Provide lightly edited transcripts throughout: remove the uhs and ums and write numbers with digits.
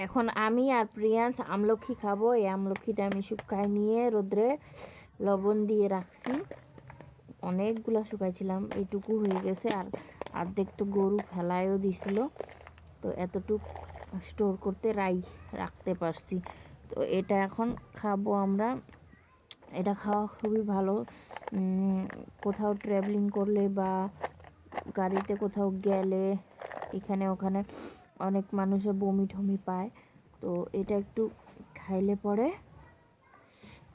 এখন আমি আর প্রিয়ান্স আমলকি খাবো। এই আমলকিটা আমি শুকায় নিয়ে রোদ্রে লবণ দিয়ে রাখছি। অনেকগুলা শুকাইছিলাম, এইটুকু হয়ে গেছে। আর অর্ধেক তো গরু ফেলায়ও দিছিল, তো এতটুক স্টোর করতে রাখতে পারছি। তো এটা এখন খাবো আমরা। এটা খাওয়া খুবই ভালো। কোথাও ট্রাভেলিং করলে বা গাড়িতে কোথাও গেলে এখানে ওখানে অনেক মানুষে বমি ঠমি পায়, তো এটা একটু খাইলে পরে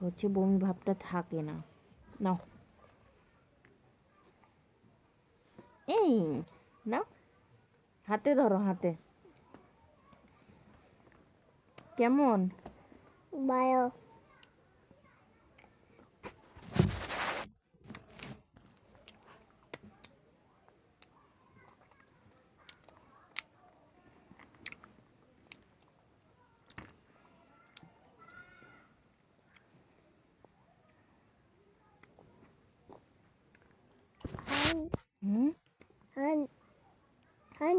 হচ্ছে বমি ভাবটা থাকে না। নাও, এই নাও, হাতে ধরো, হাতে। কেমন? বায়ো হান হুম, হান হান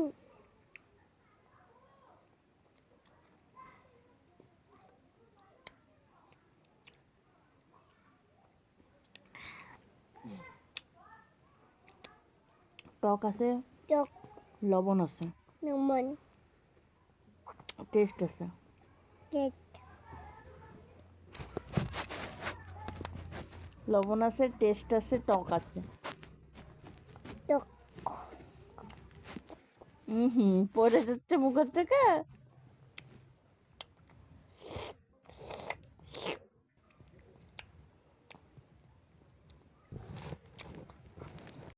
টক আছে, চক লবণ আছে, নমন টেস্ট আছে। কেক লবণ আছে, টেস্ট আছে, টক আছে। চক হুম, পড়ে যাচ্ছে মুখের থেকে।